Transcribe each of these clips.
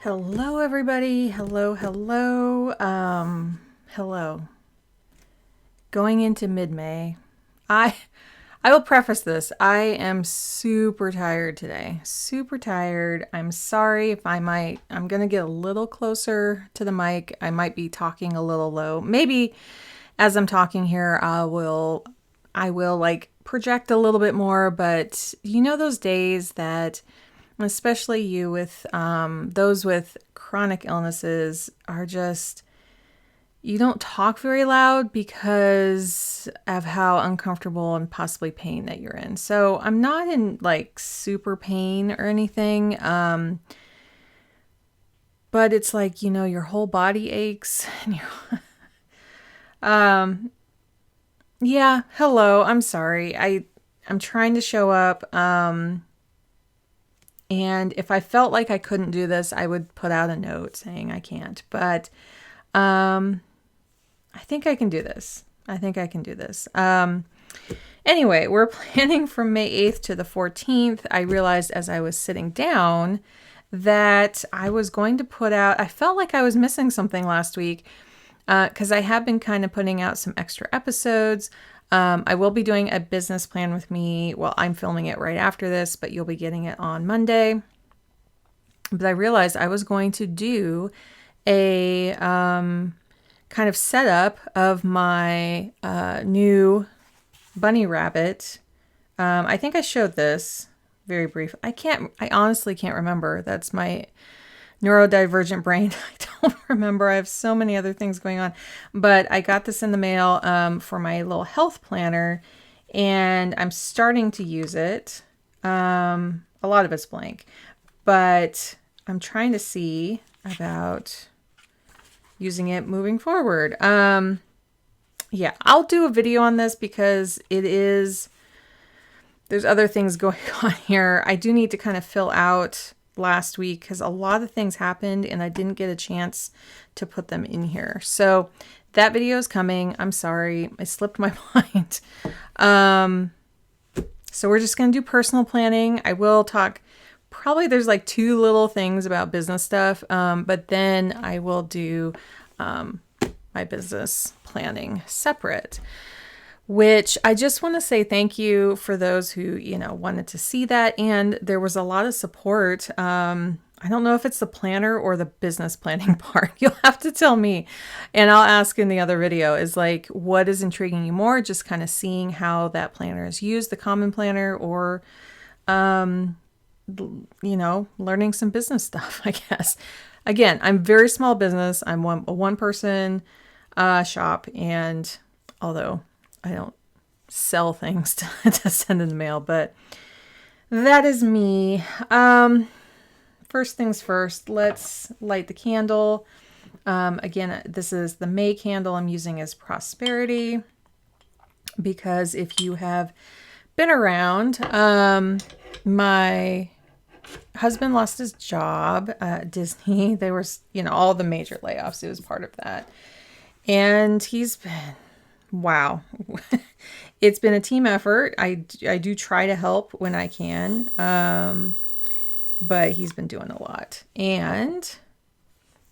Hello, everybody. Hello, hello. Hello. Going into mid-May. I I will preface this. I am super tired today. Super tired. I'm sorry if I'm going to get a little closer to the mic. I might be talking a little low. Maybe as I'm talking here, I will like project a little bit more, but you know those days that especially you with those with chronic illnesses are just, you don't talk very loud because of how uncomfortable and possibly pain that you're in. So I'm not in like super pain or anything, but it's like, your whole body aches and yeah, hello, I'm sorry. I'm trying to show up. And if I felt like I couldn't do this, I would put out a note saying I can't. But I think I can do this. Anyway, we're planning from May 8th to the 14th. I realized as I was sitting down that I was going to put out, I felt like I was missing something last week because I have been kind of putting out some extra episodes. I will be doing a business plan with me. Well, I'm filming it right after this, but you'll be getting it on Monday. But I realized I was going to do a kind of setup of my new bunny rabbit. I think I showed this very brief. I honestly can't remember. That's my neurodivergent brain. I don't remember. I have so many other things going on, but I got this in the mail for my little health planner, and I'm starting to use it. A lot of it's blank, but I'm trying to see about using it moving forward. Yeah, I'll do a video on this because there's other things going on here. I do need to kind of fill out last week because a lot of things happened and I didn't get a chance to put them in here. So that video is coming. I'm sorry. I slipped my mind. So we're just going to do personal planning. I will talk, probably there's like 2 little things about business stuff. But then I will do my business planning separate, which I just want to say thank you for those who, wanted to see that. And there was a lot of support. I don't know if it's the planner or the business planning part. You'll have to tell me. And I'll ask in the other video is like, what is intriguing you more? Just kind of seeing how that planner is used, the common planner, or, learning some business stuff, I guess. Again, I'm very small business. I'm a one person shop. And although I don't sell things to send in the mail, but that is me. First things first, let's light the candle. Again, this is the May candle I'm using as prosperity, because if you have been around, my husband lost his job at Disney. There was, all the major layoffs. It was part of that. And he's been, wow. It's been a team effort. I do try to help when I can. But he's been doing a lot. And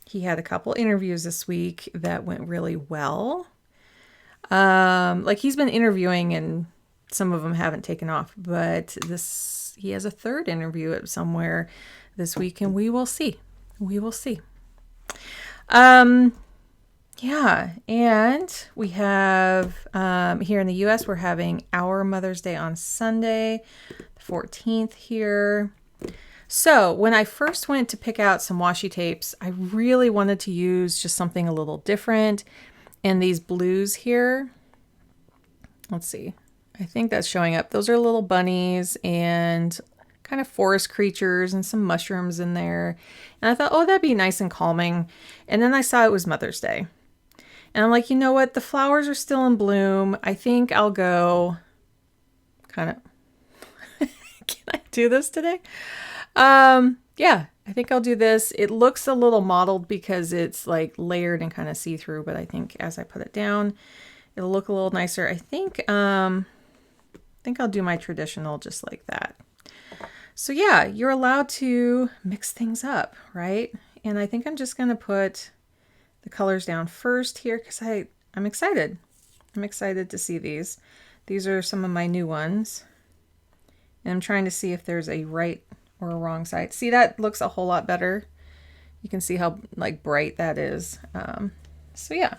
he had a couple interviews this week that went really well. Like he's been interviewing and some of them haven't taken off, but he has a 3rd interview at somewhere this week, and we will see. Yeah, and we have, here in the US, we're having our Mother's Day on Sunday, the 14th here. So when I first went to pick out some washi tapes, I really wanted to use just something a little different. And these blues here, let's see, I think that's showing up. Those are little bunnies and kind of forest creatures and some mushrooms in there. And I thought, oh, that'd be nice and calming. And then I saw it was Mother's Day. And I'm like, you know what? The flowers are still in bloom. I think I'll go kind of, can I do this today? Yeah, I think I'll do this. It looks a little mottled because it's like layered and kind of see-through, but I think as I put it down, it'll look a little nicer. I think I'll do my traditional just like that. So yeah, you're allowed to mix things up, right? And I think I'm just going to put the colors down first here because I'm excited. I'm excited to see these. These are some of my new ones. And I'm trying to see if there's a right or a wrong side. See, that looks a whole lot better. You can see how like bright that is. So yeah,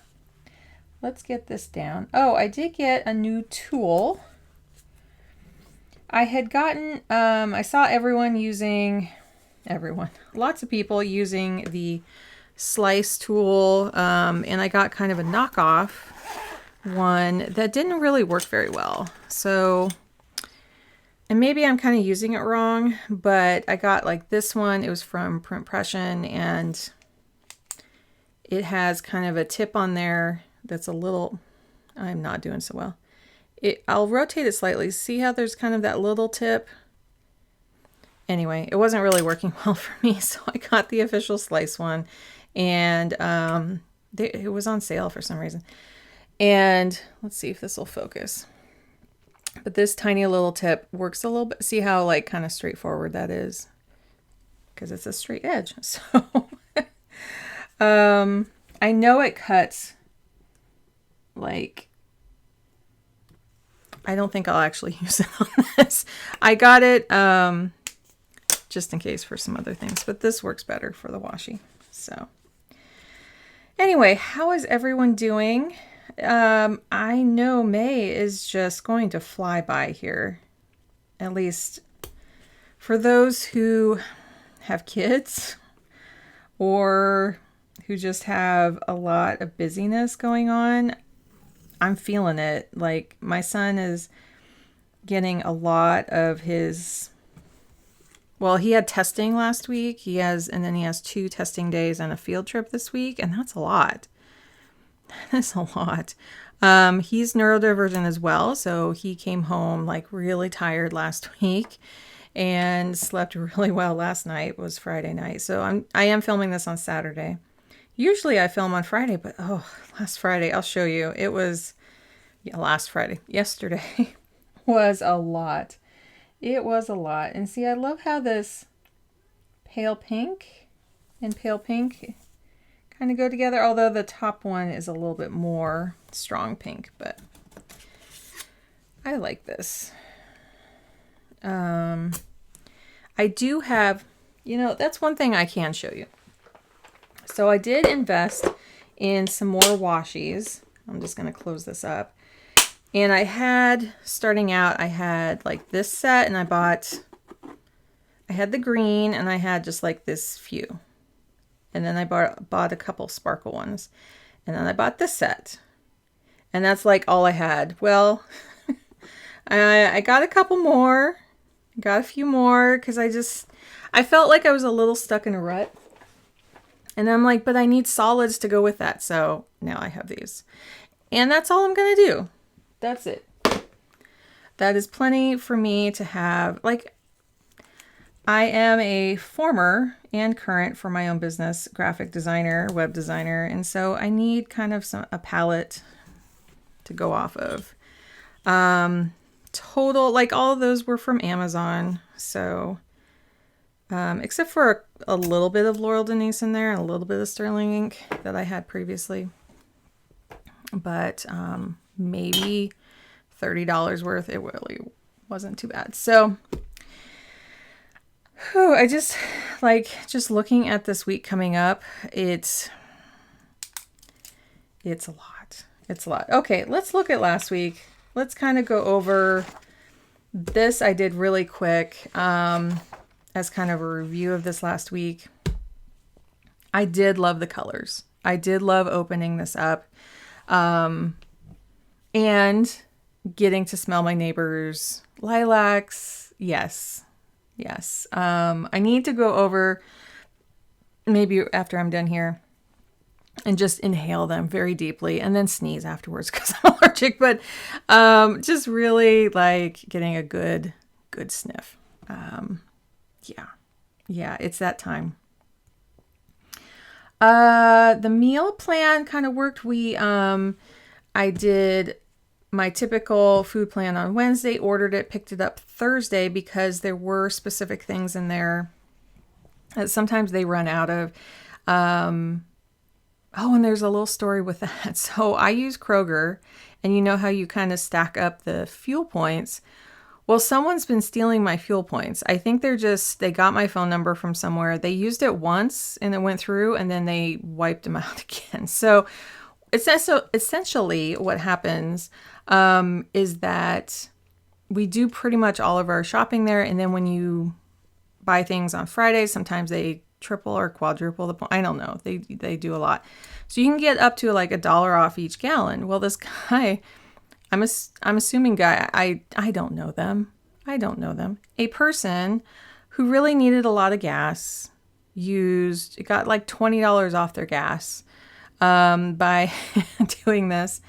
let's get this down. Oh, I did get a new tool. I had gotten, I saw lots of people using the slice tool, and I got kind of a knockoff one that didn't really work very well. So, and maybe I'm kind of using it wrong, but I got like this one. It was from Printpression, and it has kind of a tip on there that's a little, I'm not doing so well. I'll rotate it slightly. See how there's kind of that little tip? Anyway, it wasn't really working well for me, so I got the official slice one, and it was on sale for some reason. And let's see if this will focus. But this tiny little tip works a little bit. See how like kind of straightforward that is? Because it's a straight edge. So I know it cuts like, I don't think I'll actually use it on this. I got it just in case for some other things, but this works better for the washi. So anyway, how is everyone doing? I know May is just going to fly by here, at least for those who have kids or who just have a lot of busyness going on. I'm feeling it. Like my son is getting a lot of his, well, he had testing last week. And then he has 2 testing days and a field trip this week. And that's a lot. That's a lot. He's neurodivergent as well. So he came home like really tired last week and slept really well last night. It was Friday night. So I am filming this on Saturday. Usually I film on Friday, but last Friday, I'll show you. It was, yesterday was a lot. It was a lot. And see, I love how this pale pink and pale pink kind of go together, although the top one is a little bit more strong pink, but I like this. I do have, that's one thing I can show you. So I did invest in some more washis. I'm just going to close this up. And starting out, I had like this set, and I had the green, and I had just like this few. And then I bought a couple sparkle ones. And then I bought this set. And that's like all I had. Well, I got a couple more. Got a few more because I felt like I was a little stuck in a rut. And I'm like, but I need solids to go with that. So now I have these. And that's all I'm going to do. That's it. That is plenty for me to have. Like, I am a former and current, for my own business, graphic designer, web designer. And so I need kind of a palette to go off of. Total, like all of those were from Amazon. So, except for a little bit of Laurel Denise in there and a little bit of Sterling ink that I had previously. But maybe $30 worth. It really wasn't too bad. So, I just looking at this week coming up, it's a lot. It's a lot. Okay, let's look at last week. Let's kind of go over this. I did really quick as kind of a review of this last week. I did love the colors. I did love opening this up and getting to smell my neighbor's lilacs. Yes. I need to go over, maybe after I'm done here, and just inhale them very deeply and then sneeze afterwards because I'm allergic. But just really like getting a good sniff. Yeah, it's that time. The meal plan kind of worked. I did my typical food plan on Wednesday, ordered it, picked it up Thursday because there were specific things in there that sometimes they run out of. Oh, and there's a little story with that. So I use Kroger, and you know how you kind of stack up the fuel points. Well, someone's been stealing my fuel points. I think they got my phone number from somewhere. They used it once and it went through, and then they wiped them out again. So essentially what happens is that we do pretty much all of our shopping there. And then when you buy things on Fridays, sometimes they triple or quadruple the point. I don't know. They do a lot. So you can get up to like $1 off each gallon. Well, this guy, I'm assuming guy, I don't know them. I don't know them. A person who really needed a lot of gas got like $20 off their gas by doing this.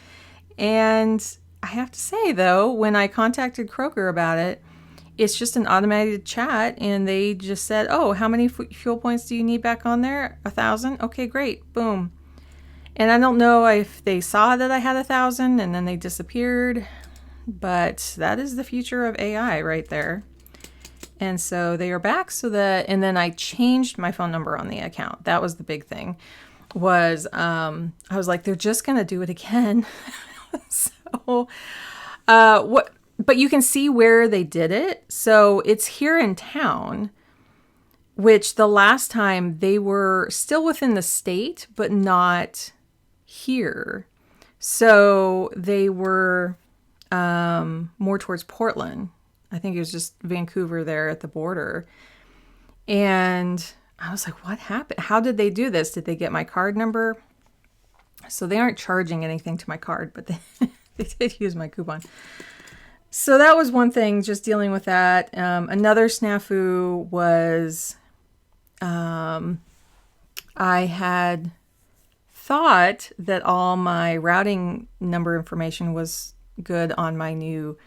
And I have to say though, when I contacted Kroger about it, it's just an automated chat, and they just said, oh, how many fuel points do you need back on there? 1,000? Okay, great. Boom. And I don't know if they saw that I had 1,000 and then they disappeared, but that is the future of AI right there. And so they are back and then I changed my phone number on the account. That was the big thing, I was like, they're just going to do it again. But you can see where they did it. So it's here in town, which the last time they were still within the state, but not here. So they were more towards Portland. I think it was just Vancouver there at the border. And I was like, what happened? How did they do this? Did they get my card number? So they aren't charging anything to my card, but they did use my coupon. So that was one thing, just dealing with that. Another snafu was I had thought that all my routing number information was good on my new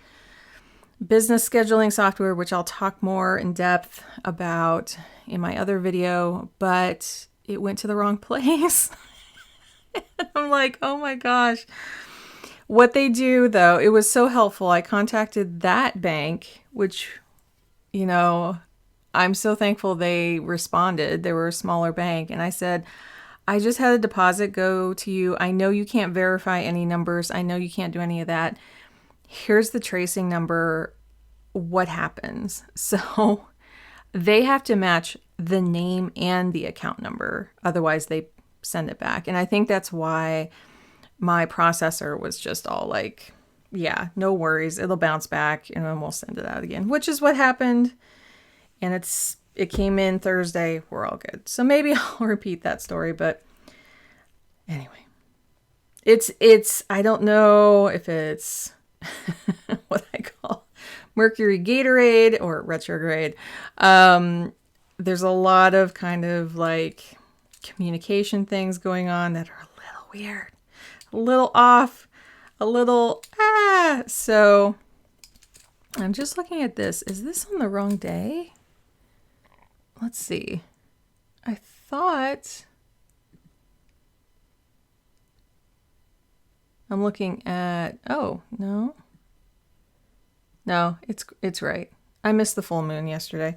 business scheduling software, which I'll talk more in depth about in my other video, but it went to the wrong place. I'm like, oh my gosh. What they do, though, it was so helpful. I contacted that bank, which, I'm so thankful they responded. They were a smaller bank. And I said, I just had a deposit go to you. I know you can't verify any numbers. I know you can't do any of that. Here's the tracing number. What happens? So they have to match the name and the account number. Otherwise, they send it back. And I think that's why my processor was just all like, yeah, no worries. It'll bounce back and then we'll send it out again, which is what happened. And it came in Thursday. We're all good. So maybe I'll repeat that story. But anyway, I don't know if it's what I call Mercury Gatorade or retrograde. There's a lot of kind of like communication things going on that are a little weird. A little off, a little, So I'm just looking at this. Is this on the wrong day? Let's see. I thought I'm looking at, oh, no, it's right. I missed the full moon yesterday.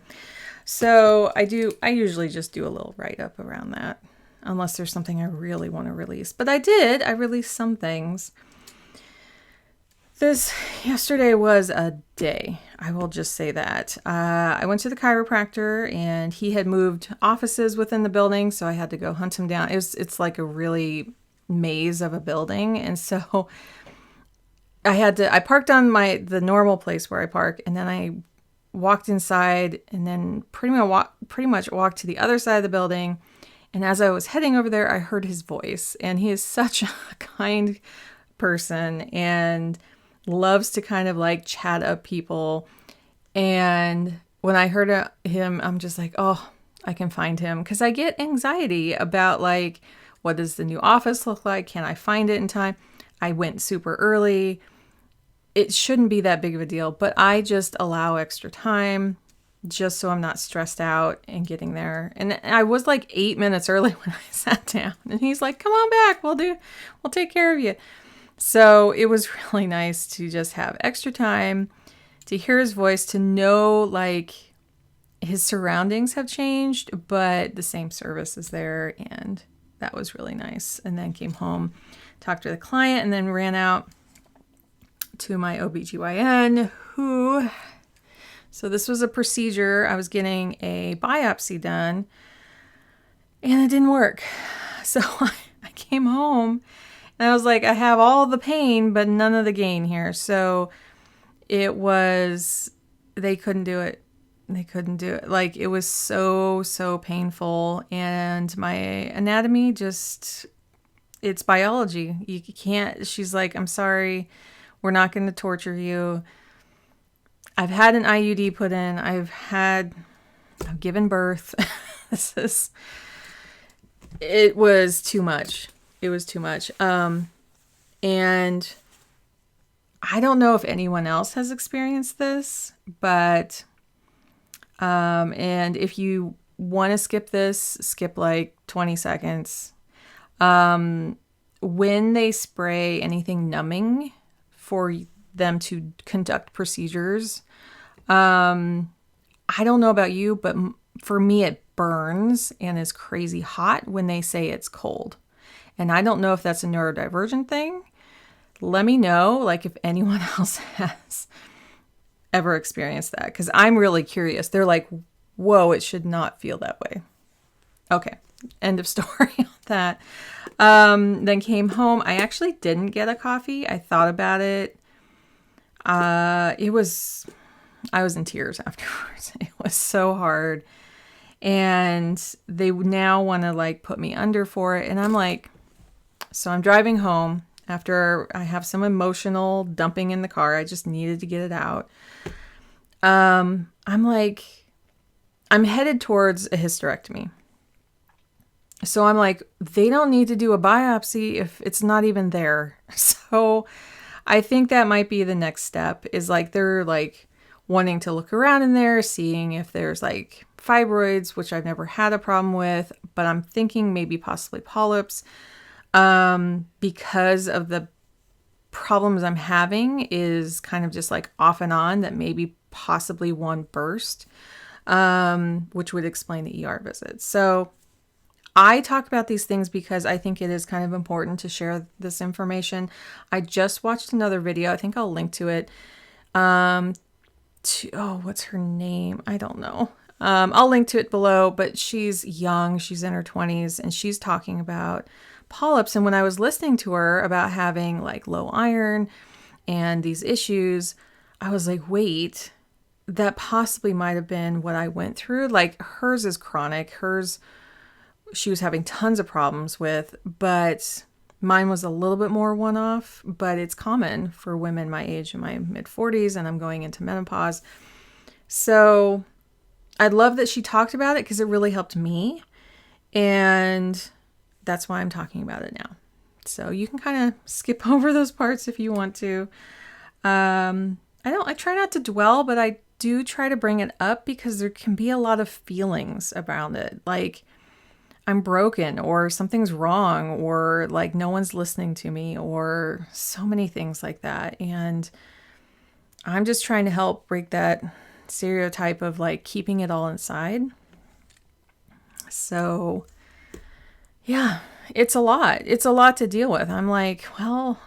So I usually just do a little write-up around that. Unless there's something I really want to release. But I released some things. Yesterday was a day. I will just say that. I went to the chiropractor and he had moved offices within the building. So I had to go hunt him down. It's like a really maze of a building. And so I parked on the normal place where I park. And then I walked inside and then pretty much walked to the other side of the building. And as I was heading over there, I heard his voice, and he is such a kind person and loves to kind of like chat up people. And when I heard him, I'm just like, oh, I can find him. Because I get anxiety about like, what does the new office look like? Can I find it in time? I went super early. It shouldn't be that big of a deal, but I just allow extra time just so I'm not stressed out and getting there. And I was like 8 minutes early when I sat down, and he's like, come on back. We'll take care of you. So it was really nice to just have extra time, to hear his voice, to know like his surroundings have changed, but the same service is there, and that was really nice. And then came home, talked to the client, and then ran out to my OBGYN so this was a procedure. I was getting a biopsy done and it didn't work. So I came home and I was like, I have all the pain, but none of the gain here. So they couldn't do it. They couldn't do it. Like, it was so painful. And my anatomy it's biology. You can't, she's like, I'm sorry, we're not going to torture you. I've had an IUD put in. I've given birth. It was too much. It was too much. And I don't know if anyone else has experienced this, but, and if you want to skip this, skip like 20 seconds. When they spray anything numbing for them to conduct procedures, I don't know about you, but for me, it burns and is crazy hot when they say it's cold. And I don't know if that's a neurodivergent thing. Let me know, like, if anyone else has ever experienced that, because I'm really curious. They're like, whoa, it should not feel that way. Okay, end of story on that. Then came home. I actually didn't get a coffee. I thought about it. I was in tears afterwards. It was so hard. And they now want to like put me under for it. And I'm like, so I'm driving home after I have some emotional dumping in the car. I just needed to get it out. I'm like, I'm headed towards a hysterectomy. So I'm like, they don't need to do a biopsy if it's not even there. So I think that might be the next step, is like, they're like wanting to look around in there, seeing if there's like fibroids, which I've never had a problem with, but I'm thinking maybe possibly polyps, because of the problems I'm having is kind of just like off and on, that maybe possibly one burst, which would explain the ER visit. So I talk about these things because I think it is kind of important to share this information. I just watched another video. I think I'll link to it. What's her name? I don't know. I'll link to it below, but she's young. She's in her 20s and she's talking about polyps. And when I was listening to her about having like low iron and these issues, I was like, wait, that possibly might have been what I went through. Like, hers is chronic. She was having tons of problems with, but mine was a little bit more one-off, but it's common for women my age, in my mid-40s, and I'm going into menopause. So I love that she talked about it because it really helped me, and that's why I'm talking about it now. So you can kind of skip over those parts if you want to. I try not to dwell, but I do try to bring it up because there can be a lot of feelings around it. Like, I'm broken, or something's wrong, or like no one's listening to me, or so many things like that. And I'm just trying to help break that stereotype of like keeping it all inside. So yeah, it's a lot. It's a lot to deal with. I'm like, well,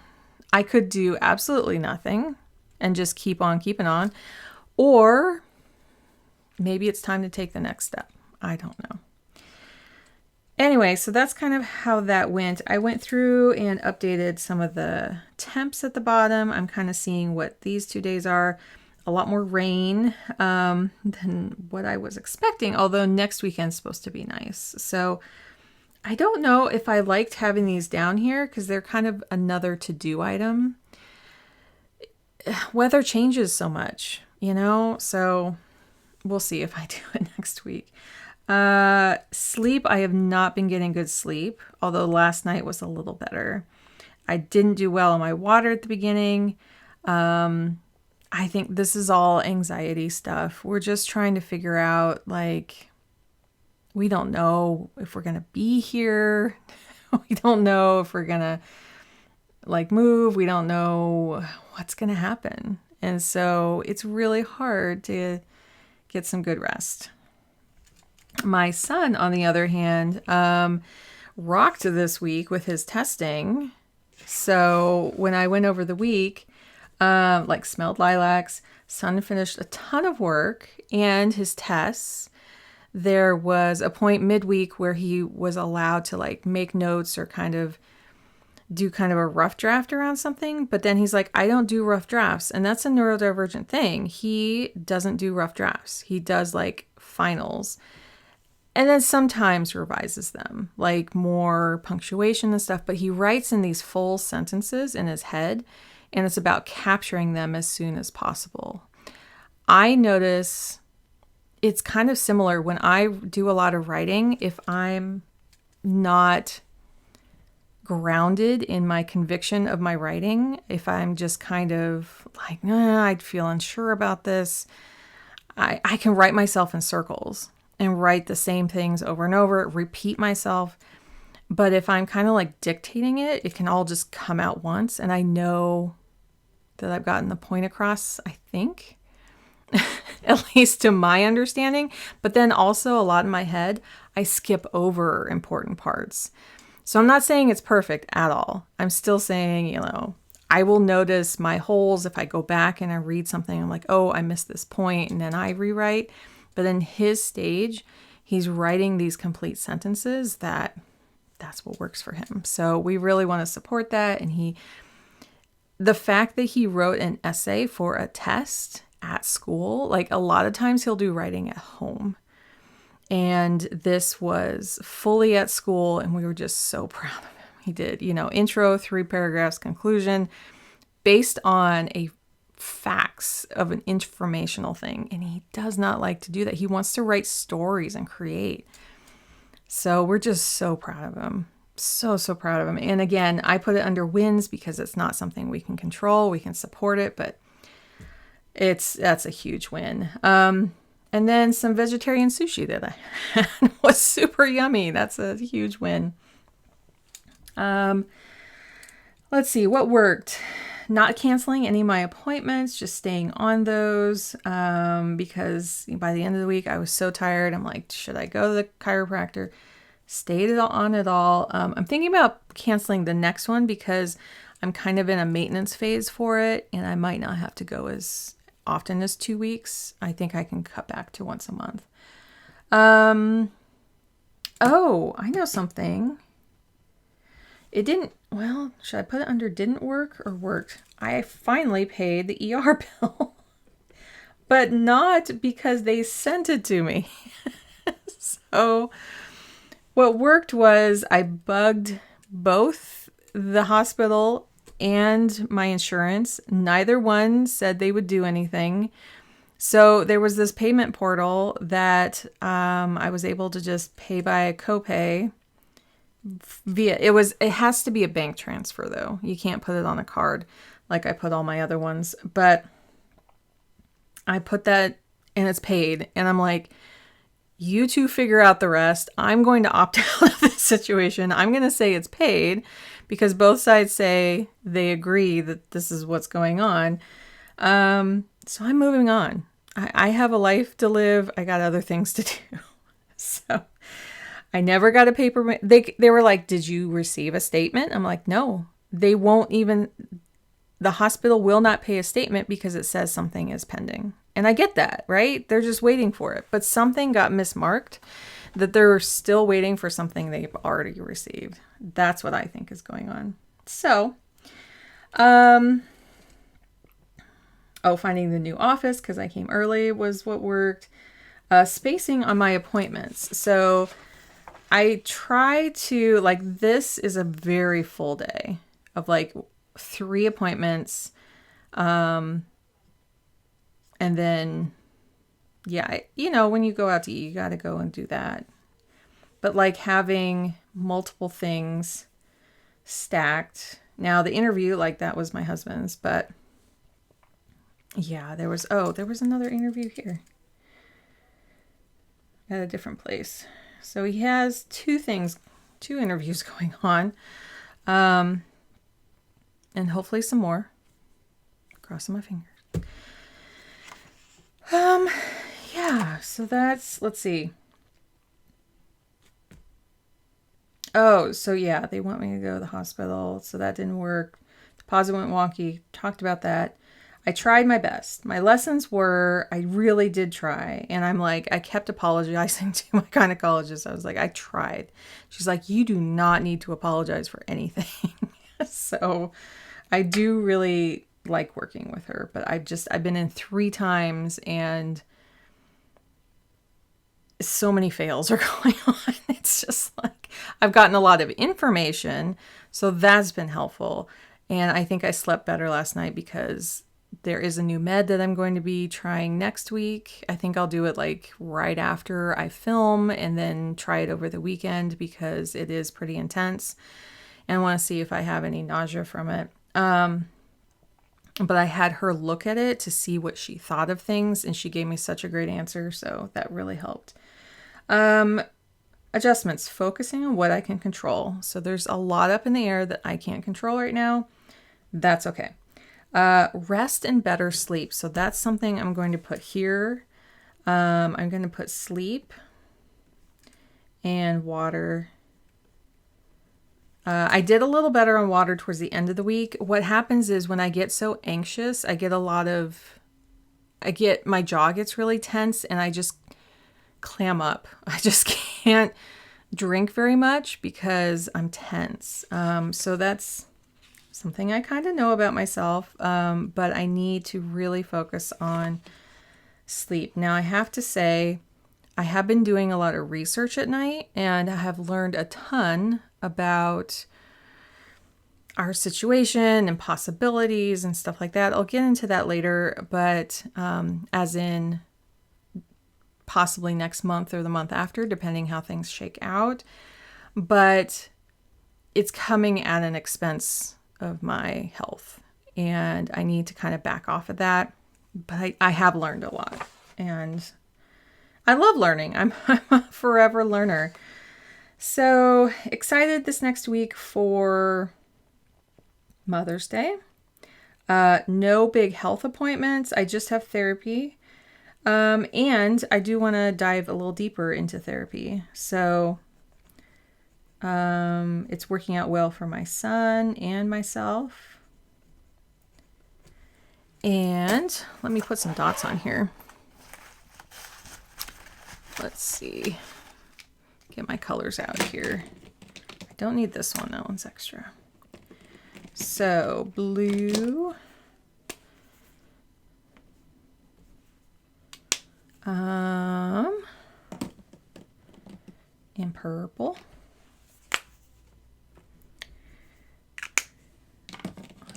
I could do absolutely nothing and just keep on keeping on, or maybe it's time to take the next step. I don't know. Anyway, so that's kind of how that went. I went through and updated some of the temps at the bottom. I'm kind of seeing what these 2 days are. A lot more rain than what I was expecting, although next weekend's supposed to be nice. So I don't know if I liked having these down here because they're kind of another to-do item. Weather changes so much, so we'll see if I do it next week. Sleep, I have not been getting good sleep, although last night was a little better. I didn't do well on my water at the beginning. I think this is all anxiety stuff. We're just trying to figure out, like, we don't know if we're going to be here. We don't know if we're going to, like, move. We don't know what's going to happen. And so it's really hard to get some good rest. My son, on the other hand, rocked this week with his testing. So when I went over the week, like smelled lilacs, son finished a ton of work and his tests. There was a point midweek where he was allowed to like make notes or kind of do kind of a rough draft around something. But then he's like, I don't do rough drafts. And that's a neurodivergent thing. He doesn't do rough drafts. He does like finals. And then sometimes revises them, like more punctuation and stuff. But he writes in these full sentences in his head, and it's about capturing them as soon as possible. I notice it's kind of similar when I do a lot of writing. If I'm not grounded in my conviction of my writing, if I'm just kind of like, I'd feel unsure about this, I can write myself in circles and write the same things over and over, repeat myself. But if I'm kind of like dictating it, it can all just come out once. And I know that I've gotten the point across, I think, at least to my understanding. But then also a lot in my head, I skip over important parts. So I'm not saying it's perfect at all. I'm still saying, I will notice my holes if I go back and I read something. I'm like, oh, I missed this point, and then I rewrite. But in his stage, he's writing these complete sentences that's what works for him. So we really want to support that. And the fact that he wrote an essay for a test at school, like a lot of times he'll do writing at home. And this was fully at school, and we were just so proud of him. He did, intro, 3 paragraphs, conclusion, based on a facts of an informational thing. And he does not like to do that. He wants to write stories and create. So we're just so proud of him. So proud of him. And again, I put it under wins because it's not something we can control. We can support it, but that's a huge win. And then some vegetarian sushi that I had was super yummy. That's a huge win. Let's see what worked. Not canceling any of my appointments, just staying on those, because by the end of the week, I was so tired. I'm like, should I go to the chiropractor? Stayed on it all. I'm thinking about canceling the next one because I'm kind of in a maintenance phase for it, and I might not have to go as often as 2 weeks. I think I can cut back to once a month. Oh, I know something. It didn't, well, should I put it under didn't work or worked? I finally paid the ER bill, but not because they sent it to me. So what worked was I bugged both the hospital and my insurance. Neither one said they would do anything. So there was this payment portal that I was able to just pay by a copay. It has to be a bank transfer though. You can't put it on a card like I put all my other ones, but I put that and it's paid. And I'm like, you two figure out the rest. I'm going to opt out of this situation. I'm going to say it's paid because both sides say they agree that this is what's going on. So I'm moving on. I have a life to live. I got other things to do. So I never got a paper. They were like, did you receive a statement? I'm like, no, they won't even, the hospital will not pay a statement because it says something is pending. And I get that, right? They're just waiting for it. But something got mismarked that they're still waiting for something they've already received. That's what I think is going on. So, finding the new office because I came early was what worked. Spacing on my appointments. So I try to, this is a very full day of 3 appointments. And then, when you go out to eat, you got to go and do that. But having multiple things stacked. Now the interview, that was my husband's, but yeah, there was another interview here at a different place. So he has 2 interviews going on. And hopefully some more. Crossing my fingers. So that's, let's see. Oh, so yeah, they want me to go to the hospital, so that didn't work. Deposit went wonky. Talked about that. I tried my best. My lessons were, I really did try. And I'm like, I kept apologizing to my gynecologist. I was like, I tried. She's like, you do not need to apologize for anything. So I do really like working with her, but I've been in 3 times and so many fails are going on. It's just like I've gotten a lot of information, so that's been helpful. And I think I slept better last night because there is a new med that I'm going to be trying next week. I think I'll do it like right after I film and then try it over the weekend because it is pretty intense. And I want to see if I have any nausea from it. But I had her look at it to see what she thought of things, and she gave me such a great answer, so that really helped. Adjustments, focusing on what I can control. So there's a lot up in the air that I can't control right now. That's okay. Rest and better sleep. So that's something I'm going to put here. I'm going to put sleep and water. I did a little better on water towards the end of the week. What happens is when I get so anxious, my jaw gets really tense and I just clam up. I just can't drink very much because I'm tense. So that's something I kind of know about myself, but I need to really focus on sleep. Now, I have to say, I have been doing a lot of research at night and I have learned a ton about our situation and possibilities and stuff like that. I'll get into that later, but as in possibly next month or the month after, depending how things shake out. But it's coming at an expense of my health, and I need to kind of back off of that. But I have learned a lot, and I love learning. I'm a forever learner. So excited this next week for Mother's Day. No big health appointments. I just have therapy. And I do want to dive a little deeper into therapy. So it's working out well for my son and myself. And let me put some dots on here. Let's see. Get my colors out here. I don't need this one. That one's extra. So blue. And purple.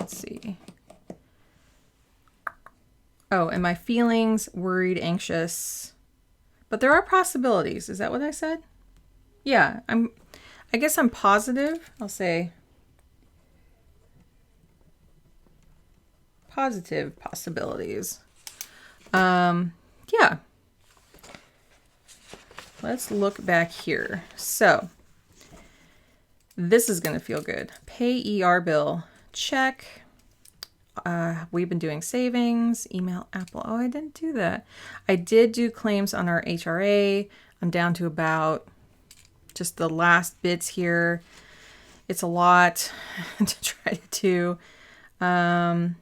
Let's see. Oh, and my feelings, worried, anxious. But there are possibilities. Is that what I said? Yeah, I guess I'm positive. I'll say positive possibilities. Yeah. Let's look back here. So this is going to feel good. Pay ER bill. Check. We've been doing savings. Email Apple. Oh, I didn't do that. I did do claims on our HRA. I'm down to about just the last bits here. It's a lot to try to do. The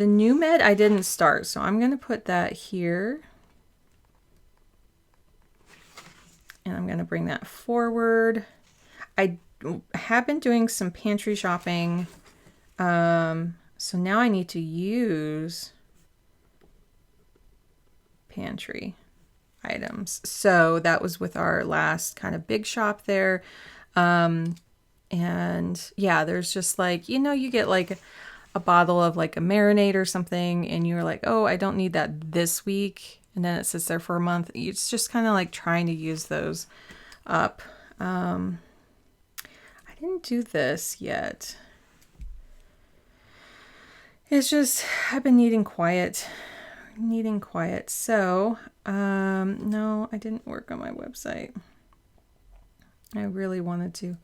new med I didn't start, so I'm going to put that here. And I'm going to bring that forward. I have been doing some pantry shopping. So now I need to use pantry items. So that was with our last kind of big shop there. And yeah, there's just like, you get like a bottle of like a marinade or something and you're like, oh, I don't need that this week. And then it sits there for a month. It's just kind of like trying to use those up. I didn't do this yet. It's just, I've been needing quiet. So, no, I didn't work on my website. I really wanted to.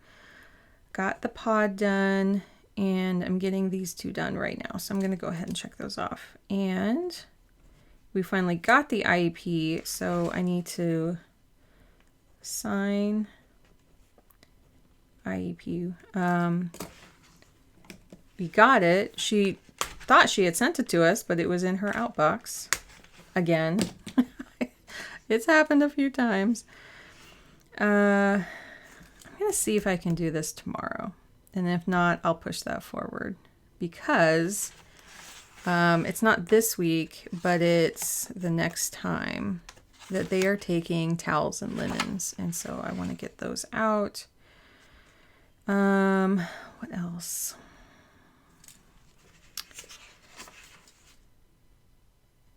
Got the pod done, and I'm getting these 2 done right now. So I'm going to go ahead and check those off. And we finally got the IEP, so I need to sign IEP. We got it. She thought she had sent it to us, but it was in her outbox. Again. It's happened a few times. I'm going to see if I can do this tomorrow. And if not, I'll push that forward. Because it's not this week, but it's the next time that they are taking towels and linens. And so I want to get those out. What else?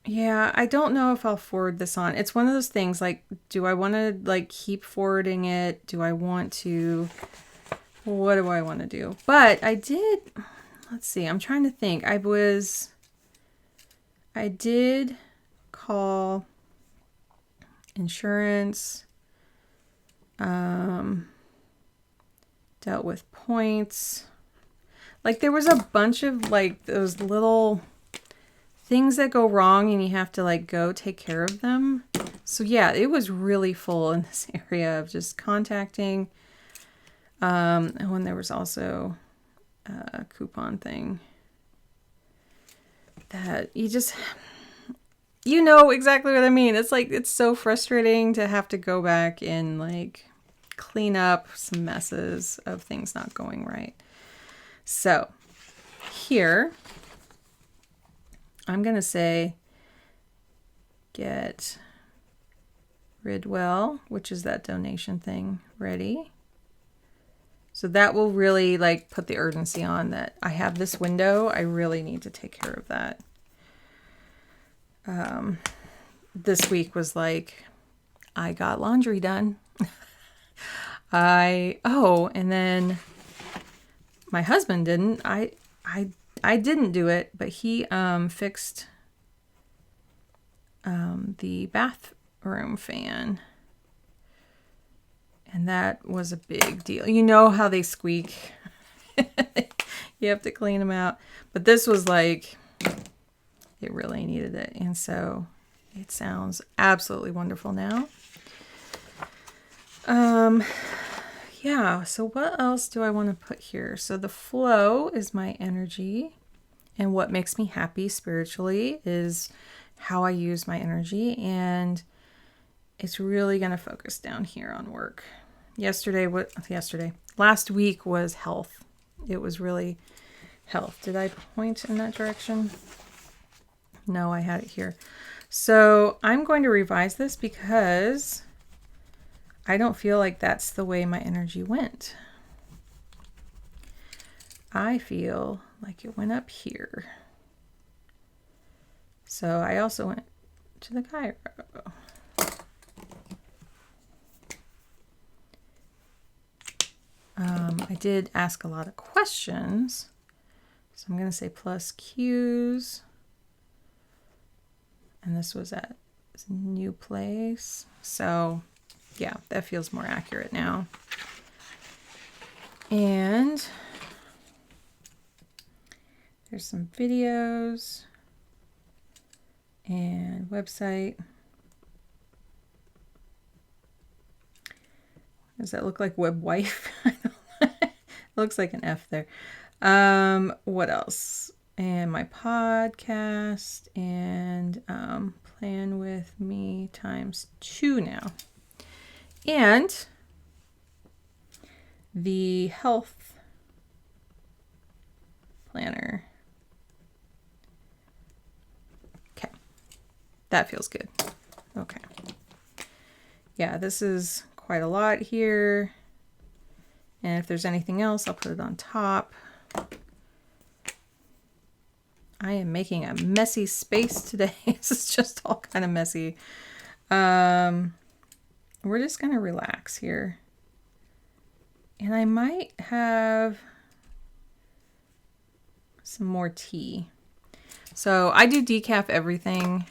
Yeah, I don't know if I'll forward this on. It's one of those things like, do I want to like keep forwarding it? Do I want to, what do I want to do? But I did, let's see, I'm trying to think. I did call insurance, dealt with points. Like there was a bunch of like those little things that go wrong and you have to like go take care of them. So yeah, it was really full in this area of just contacting. And when there was also a coupon thing that you know exactly what I mean. It's like, it's so frustrating to have to go back and like clean up some messes of things not going right. So here, I'm going to say get Ridwell, which is that donation thing, ready. So that will really like put the urgency on that I have this window. I really need to take care of that. This week was like, I got laundry done. And then my husband didn't. I didn't do it, but he fixed the bathroom fan. And that was a big deal. You know how they squeak. You have to clean them out. But this was like, it really needed it. And so it sounds absolutely wonderful now. Yeah, so what else do I want to put here? So the flow is my energy, and what makes me happy spiritually is how I use my energy, and it's really going to focus down here on work. Last week was health. It was really health. Did I point in that direction? No, I had it here. So I'm going to revise this because I don't feel like that's the way my energy went. I feel like it went up here. So I also went to the Cairo. I did ask a lot of questions. So I'm going to say plus Q's. And this was at this new place. So yeah, that feels more accurate now. And there's some videos and website. Does that look like web wife? It looks like an F there. What else? And my podcast and plan with me ×2 now. And the health planner. Okay, that feels good. Okay. Yeah, this is quite a lot here. And if there's anything else, I'll put it on top. I am making a messy space today. This is just all kind of messy. We're just going to relax here. And I might have some more tea. So I do decaf everything,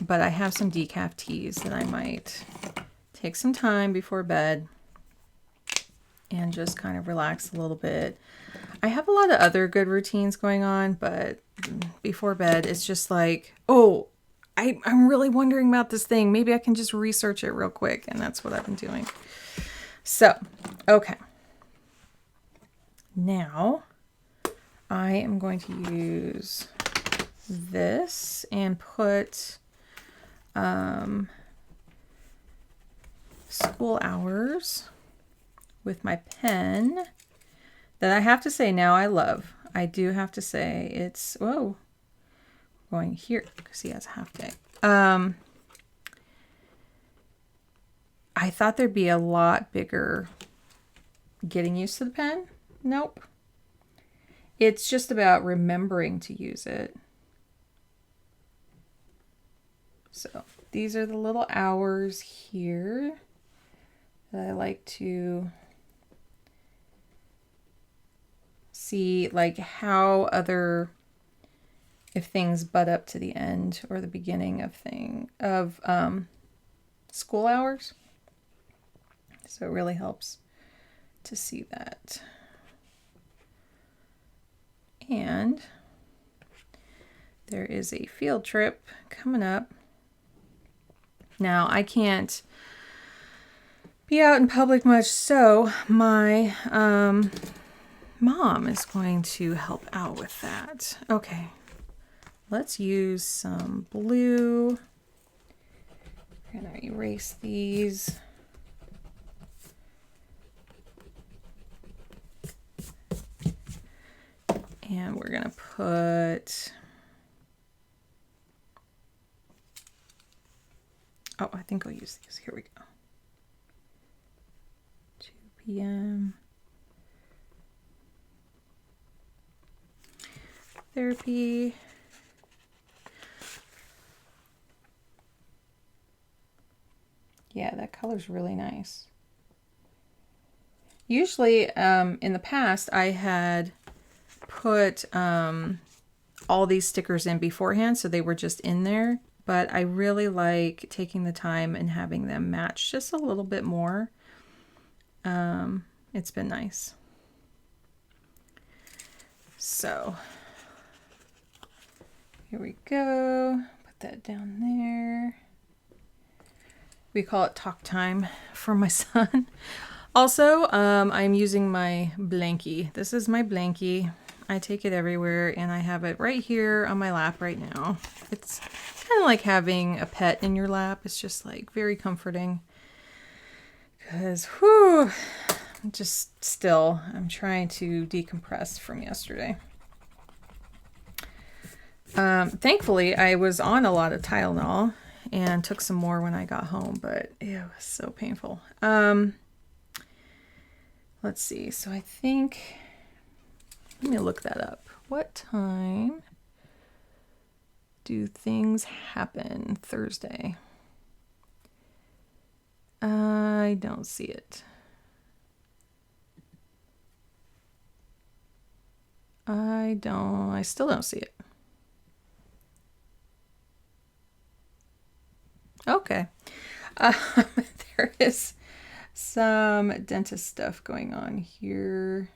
but I have some decaf teas that I might take some time before bed and just kind of relax a little bit. I have a lot of other good routines going on, but before bed, it's just like, oh, I'm really wondering about this thing. Maybe I can just research it real quick. And that's what I've been doing. So, okay. Now I am going to use this and put school hours with my pen that I have to say now I love. I do have to say it's, whoa, going here because he has a half day. I thought there'd be a lot bigger getting used to the pen. Nope. It's just about remembering to use it. So these are the little hours here that I like to see, like how other, if things butt up to the end or the beginning of school hours. So it really helps to see that. And there is a field trip coming up. Now I can't be out in public much, so my mom is going to help out with that. Okay, let's use some blue. We're gonna erase these. And we're gonna put, oh, I think I'll use these. Here we go. 2 p.m. Therapy. Yeah, that color's really nice. Usually, in the past, I had put all these stickers in beforehand, so they were just in there. But I really like taking the time and having them match just a little bit more. It's been nice. So here we go. Put that down there. We call it talk time for my son. Also, I'm using my blankie. This is my blankie. I take it everywhere, and I have it right here on my lap right now. It's kind of like having a pet in your lap. It's just like very comforting. Because, whew, just still, I'm trying to decompress from yesterday. Thankfully, I was on a lot of Tylenol and took some more when I got home, but it was so painful. Let's see. So I think, let me look that up. What time do things happen Thursday? I don't see it. I still don't see it. Okay. There is some dentist stuff going on here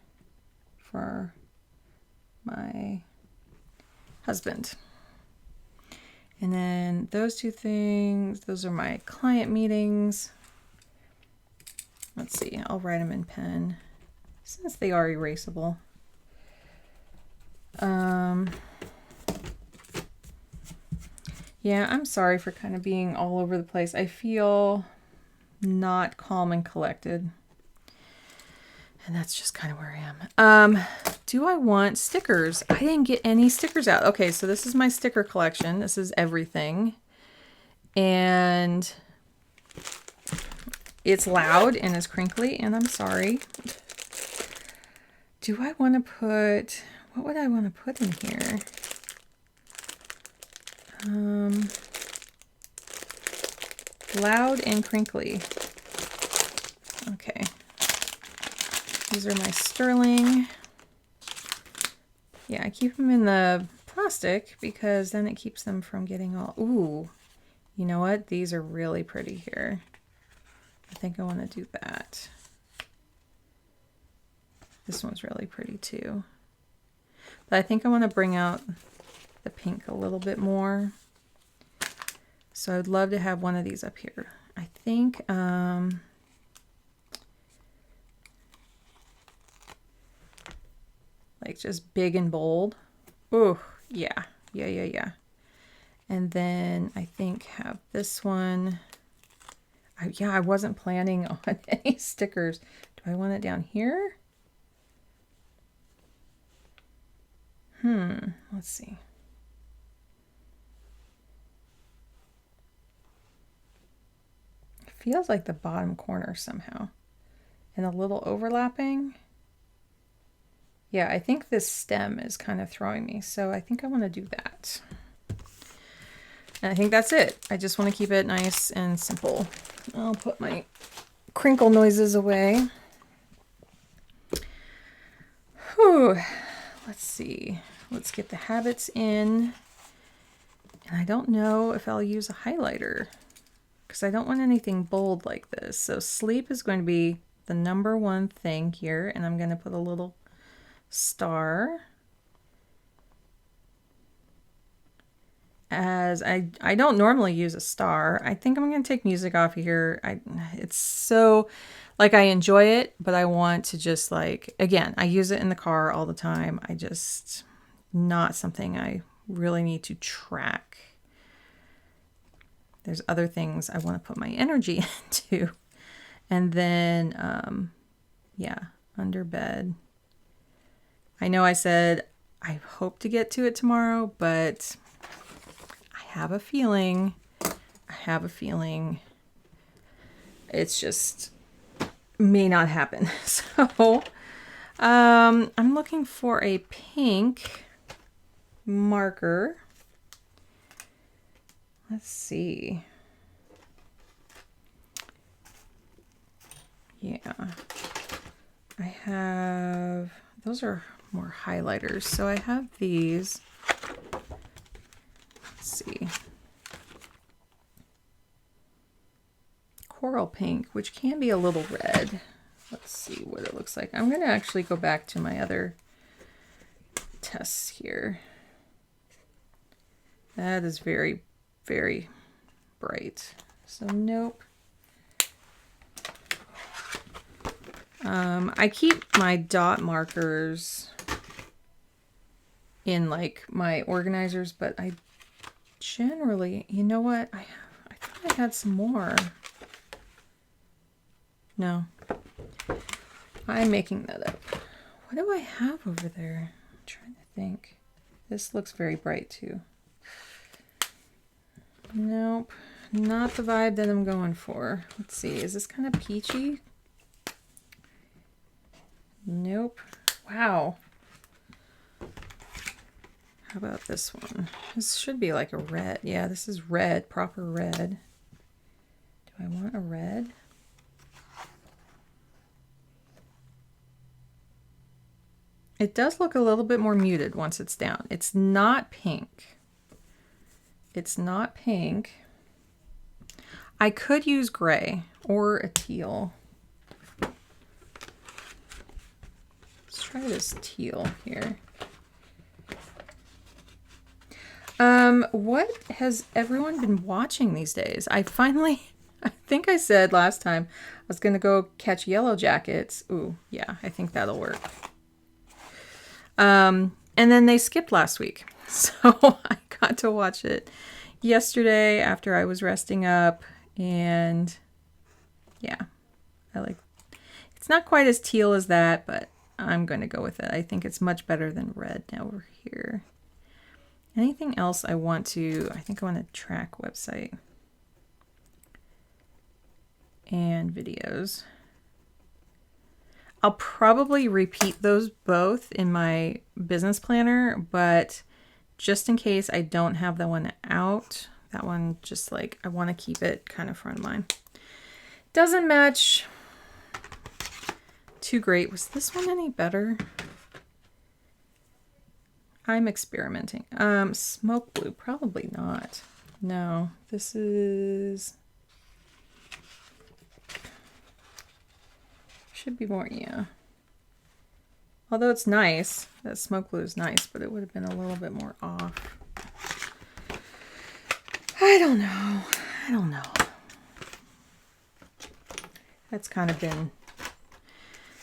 for my husband. And then those two things, those are my client meetings. Let's see, I'll write them in pen since they are erasable. Yeah, I'm sorry for kind of being all over the place. I feel not calm and collected. And that's just kind of where I am. Do I want stickers? I didn't get any stickers out. Okay, so this is my sticker collection. This is everything. And it's loud and it's crinkly, and I'm sorry. Do I want to put, what would I want to put in here? Loud and crinkly. Okay. These are my sterling. Yeah, I keep them in the plastic because then it keeps them from getting all, ooh, you know what? These are really pretty here. I think I want to do that. This one's really pretty too. But I think I want to bring out the pink a little bit more. So I'd love to have one of these up here. I think, like just big and bold. Oh, yeah. Yeah. And then I think have this one. I wasn't planning on any stickers. Do I want it down here? Let's see. It feels like the bottom corner somehow. And a little overlapping. Yeah, I think this stem is kind of throwing me, so I think I want to do that. And I think that's it. I just want to keep it nice and simple. I'll put my crinkle noises away. Whew. Let's see. Let's get the habits in. And I don't know if I'll use a highlighter because I don't want anything bold like this. So sleep is going to be the number one thing here. And I'm going to put a little star. As I don't normally use a star. I think I'm going to take music off of here. It's so, like, I enjoy it, but I want to just, like, again, I use it in the car all the time. Not something I really need to track. There's other things I want to put my energy into. And then, yeah, under bed. I know I said I hope to get to it tomorrow, but I have a feeling it's just may not happen. So I'm looking for a pink marker. Let's see. Yeah, I have, those are more highlighters. So I have these. Let's see. Coral pink, which can be a little red. Let's see what it looks like. I'm going to actually go back to my other tests here. That is very, very bright. So nope. I keep my dot markers in like my organizers, but I generally, you know what? I thought I had some more. No, I'm making that up. What do I have over there? I'm trying to think. This looks very bright too. Nope, not the vibe that I'm going for. Let's see, is this kind of peachy? Nope. Wow. How about this one? This should be like a red. Yeah, this is red, proper red. Do I want a red? It does look a little bit more muted once it's down. It's not pink. It's not pink. I could use gray or a teal. Let's try this teal here. What has everyone been watching these days? I think I said last time I was going to go catch Yellow Jackets. Ooh, yeah, I think that'll work. And then they skipped last week. So I got to watch it yesterday after I was resting up. And yeah, it's not quite as teal as that, but I'm going to go with it. I think it's much better than red now over here. Anything else I want to, I think I want to track website and videos. I'll probably repeat those both in my business planner, but just in case I don't have that one out, that one just like, I want to keep it kind of front of mind. Doesn't match too great. Was this one any better? I'm experimenting. Smoke blue, probably not. No, this is, should be more, yeah. Although it's nice, that smoke blue is nice, but it would have been a little bit more off. I don't know. That's kind of been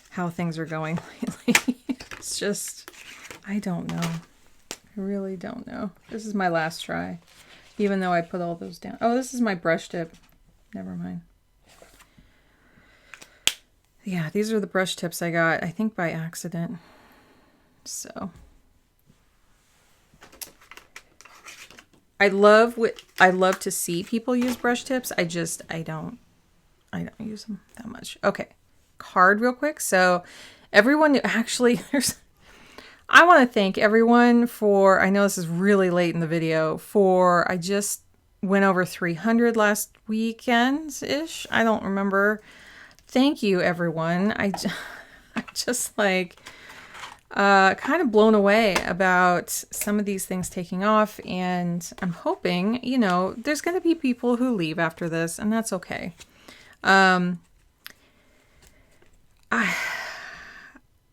how things are going lately. It's just, I don't know. I really don't know. This is my last try, even though I put all those down. Oh, this is my brush tip. Never mind. Yeah, these are the brush tips I got, I think by accident. So I love to see people use brush tips. I don't use them that much. Okay. Card real quick. So everyone actually I want to thank everyone for, I know this is really late in the video, I just went over 300 last weekend-ish. I don't remember. Thank you, everyone. I'm just like kind of blown away about some of these things taking off. And I'm hoping, there's going to be people who leave after this, and that's okay.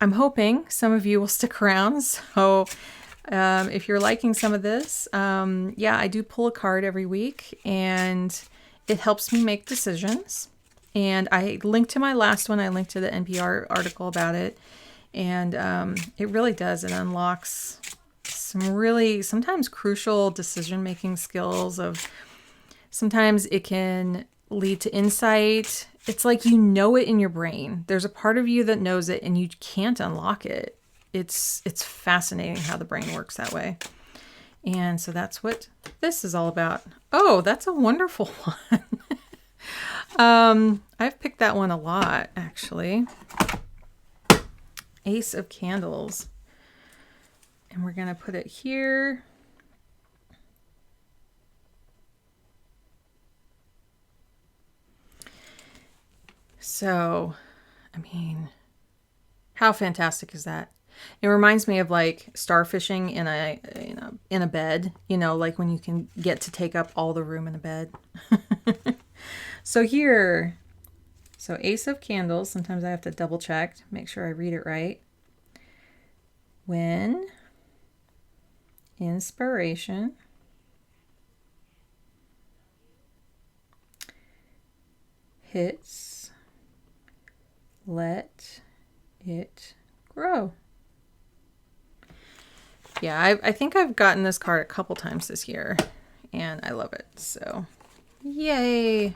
I'm hoping some of you will stick around. So if you're liking some of this, yeah, I do pull a card every week, and it helps me make decisions. And I linked to my last one. I linked to the NPR article about it. And it really does. It unlocks some really sometimes crucial decision-making skills of sometimes it can lead to insight. It's like it in your brain. There's a part of you that knows it and you can't unlock it. It's fascinating how the brain works that way. And so that's what this is all about. Oh, that's a wonderful one. I've picked that one a lot, actually. Ace of Candles. And we're going to put it here. So, I mean, how fantastic is that? It reminds me of like starfishing in a bed, like when you can get to take up all the room in a bed. So here, Ace of Candles, sometimes I have to double check, make sure I read it right. When inspiration hits, let it grow. Yeah, I think I've gotten this card a couple times this year, and I love it. So, yay.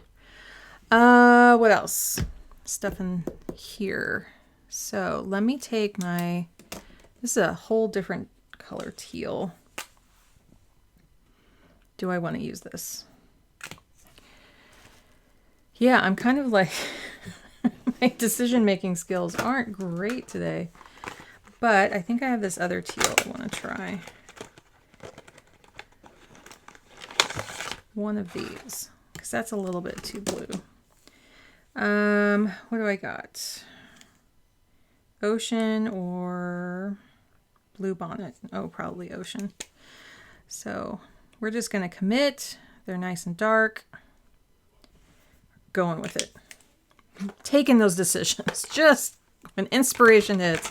What else? Stuff in here. So let me take this is a whole different color teal. Do I want to use this? Yeah, I'm kind of like, my decision-making skills aren't great today. But I think I have this other teal I want to try. One of these, because that's a little bit too blue. What do I got? Ocean or blue bonnet? Oh, probably ocean. So we're just going to commit. They're nice and dark. Going with it. Taking those decisions. Just when inspiration hits,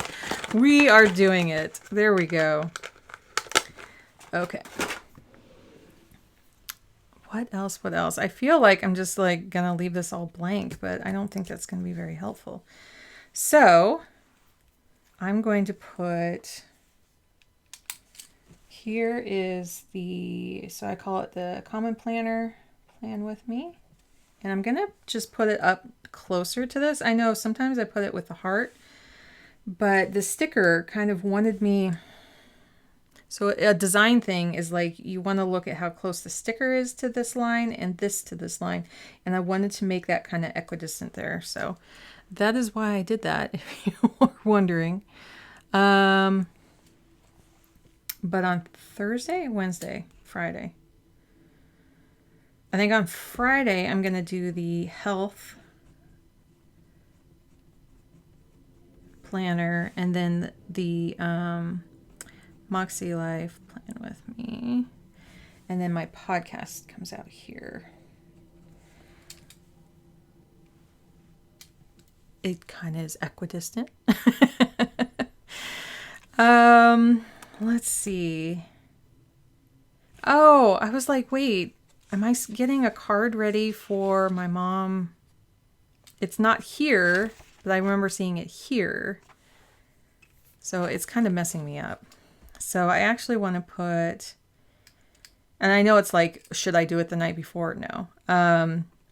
we are doing it. There we go. Okay. What else? What else? I feel like I'm just like going to leave this all blank, but I don't think that's going to be very helpful. So I'm going to put, here is so I call it the Common Planner, Plan With Me. And I'm going to just put it up closer to this. I know sometimes I put it with the heart, but the sticker kind of wanted me. So a design thing is like you want to look at how close the sticker is to this line and this to this line. And I wanted to make that kind of equidistant there. So that is why I did that, if you were wondering. But on Thursday, Wednesday, Friday. I think on Friday I'm going to do the health planner and then the Makselife Plan With Me. And then my podcast comes out here. It kind of is equidistant. Let's see. Oh, I was like, wait, am I getting a card ready for my mom? It's not here, but I remember seeing it here. So it's kind of messing me up. So I actually want to put, and I know it's like, should I do it the night before? No.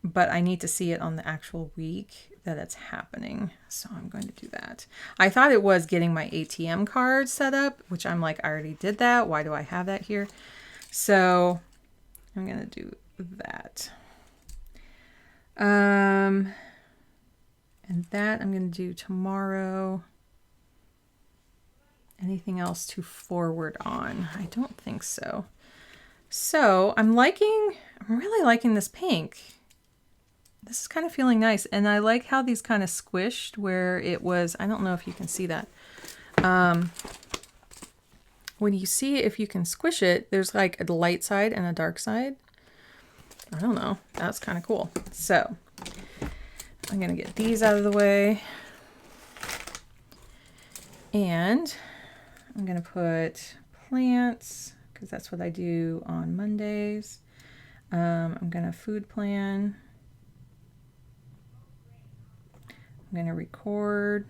But I need to see it on the actual week that it's happening. So I'm going to do that. I thought it was getting my ATM card set up, which I'm like, I already did that. Why do I have that here? So I'm going to do that. And that I'm going to do tomorrow. Anything else to forward on? I don't think so. So I'm really liking this pink. This is kind of feeling nice. And I like how these kind of squished where it was, I don't know if you can see that. When you see if you can squish it, there's like a light side and a dark side. I don't know. That's kind of cool. So I'm going to get these out of the way. And I'm going to put plants because that's what I do on Mondays. I'm going to food plan. I'm going to record.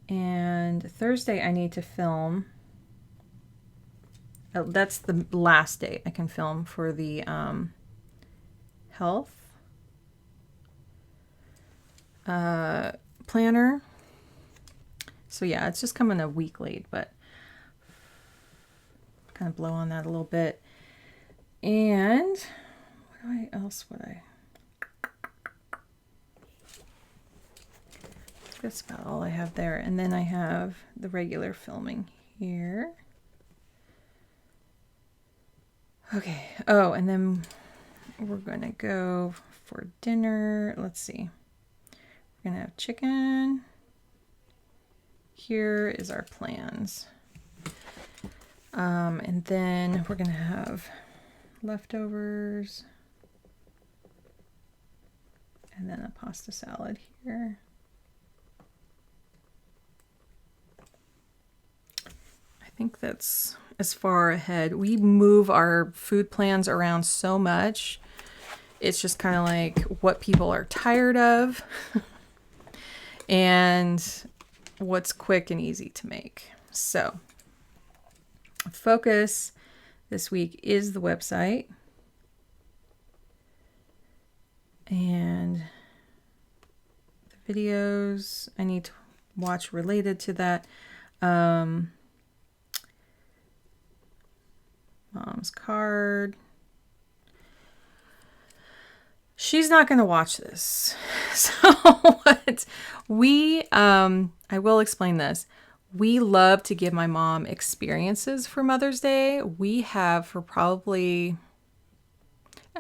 And Thursday I need to film. That's the last day I can film for the health planner. So yeah, it's just coming a week late, but kind of blow on that a little bit. And what else would I? That's about all I have there. And then I have the regular filming here. Okay. Oh, and then we're going to go for dinner. Let's see. We're going to have chicken. Here is our plans. And then we're going to have leftovers. And then a pasta salad here. I think that's as far ahead. We move our food plans around so much. It's just kind of like what people are tired of and what's quick and easy to make. So focus this week is the website. And the videos I need to watch related to that. Mom's card. She's not going to watch this. So what I will explain this. We love to give my mom experiences for Mother's Day. We have for probably,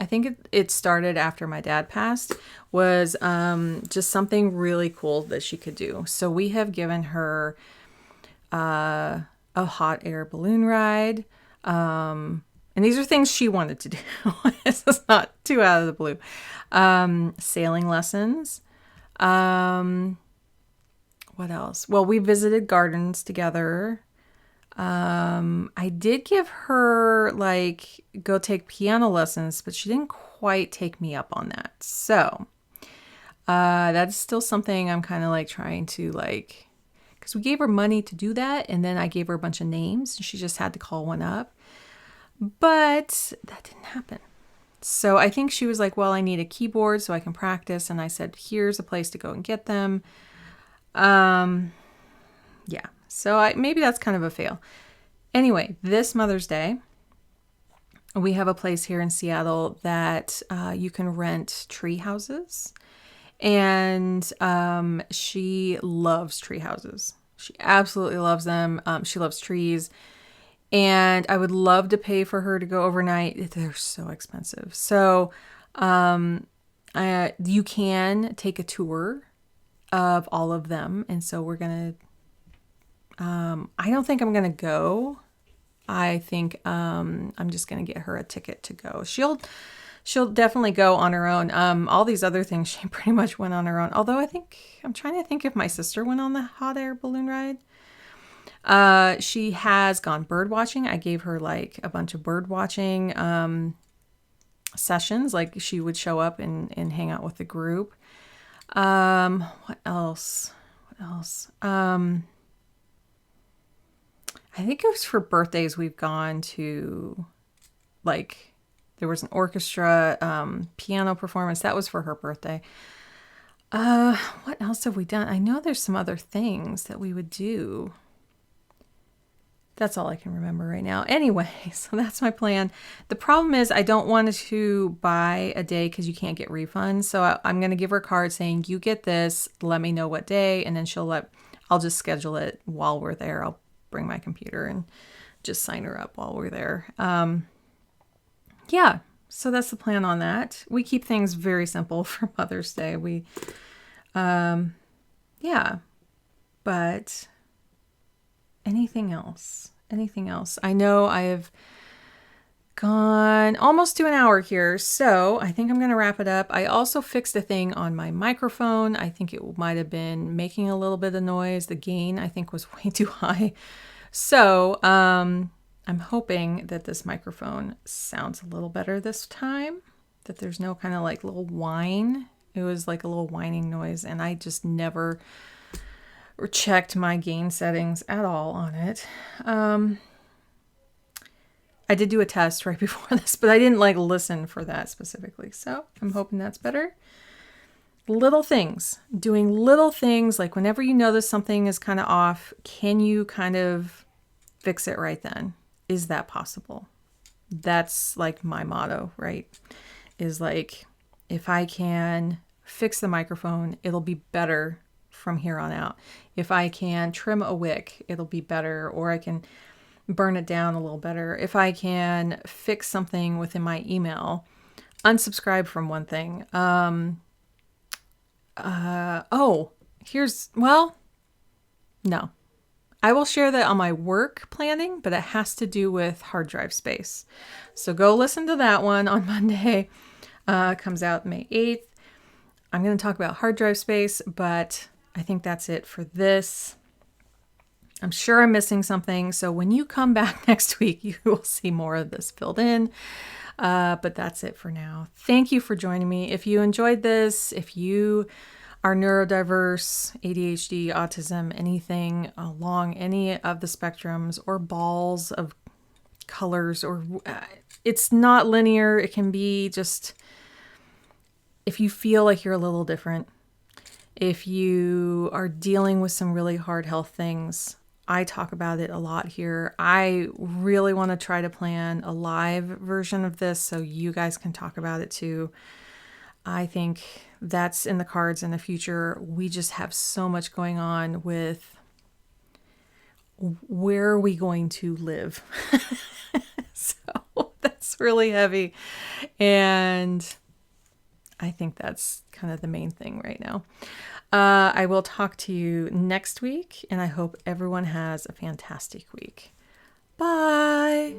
I think it started after my dad passed, was just something really cool that she could do. So we have given her a hot air balloon ride. And these are things she wanted to do. This is not too out of the blue. Sailing lessons. What else? Well, we visited gardens together. I did give her go take piano lessons, but she didn't quite take me up on that. So, that's still something I'm kind of trying to because we gave her money to do that. And then I gave her a bunch of names and she just had to call one up, but that didn't happen. So I think she was like, well, I need a keyboard so I can practice. And I said, here's a place to go and get them. Yeah. So maybe that's kind of a fail. Anyway, this Mother's Day, we have a place here in Seattle that you can rent tree houses. And she loves tree houses. She absolutely loves them. She loves trees. And I would love to pay for her to go overnight. They're so expensive. So you can take a tour of all of them. And so we're going to, I don't think I'm going to go. I think I'm just going to get her a ticket to go. She'll definitely go on her own. All these other things, she pretty much went on her own. Although I'm trying to think if my sister went on the hot air balloon ride. She has gone bird watching. I gave her a bunch of bird watching sessions. She would show up and hang out with the group. What else? I think it was for birthdays we've gone to, like, there was an orchestra, piano performance. That was for her birthday. What else have we done? I know there's some other things that we would do. That's all I can remember right now. Anyway, so that's my plan. The problem is I don't want to buy a day because you can't get refunds. So I'm going to give her a card saying, you get this, let me know what day. And then I'll just schedule it while we're there. I'll bring my computer and just sign her up while we're there. Yeah, so that's the plan on that. We keep things very simple for Mother's Day. Yeah, but anything else? Anything else? I know I have gone almost to an hour here, so I think I'm going to wrap it up. I also fixed a thing on my microphone. I think it might have been making a little bit of noise. The gain, I think, was way too high. So I'm hoping that this microphone sounds a little better this time, that there's no kind of like little whine. It was like a little whining noise, and I just never checked my gain settings at all on it. I did do a test right before this, but I didn't like listen for that specifically. So I'm hoping that's better. Little things, doing little things, like whenever you notice something is kind of off, can you kind of fix it right then? Is that possible? That's like my motto, right? Is like, if I can fix the microphone, it'll be better from here on out. If I can trim a wick, it'll be better, or I can burn it down a little better. If I can fix something within my email, unsubscribe from one thing. No. I will share that on my work planning, but it has to do with hard drive space. So go listen to that one on Monday. Comes out May 8th. I'm going to talk about hard drive space, but I think that's it for this. I'm sure I'm missing something. So when you come back next week, you will see more of this filled in. But that's it for now. Thank you for joining me. If you enjoyed this, if you are neurodiverse, ADHD, autism, anything along any of the spectrums or balls of colors, or it's not linear. It can be just, if you feel like you're a little different, if you are dealing with some really hard health things, I talk about it a lot here. I really want to try to plan a live version of this so you guys can talk about it too. I think that's in the cards in the future. We just have so much going on with where are we going to live? So that's really heavy. And I think that's kind of the main thing right now. I will talk to you next week, and I hope everyone has a fantastic week. Bye.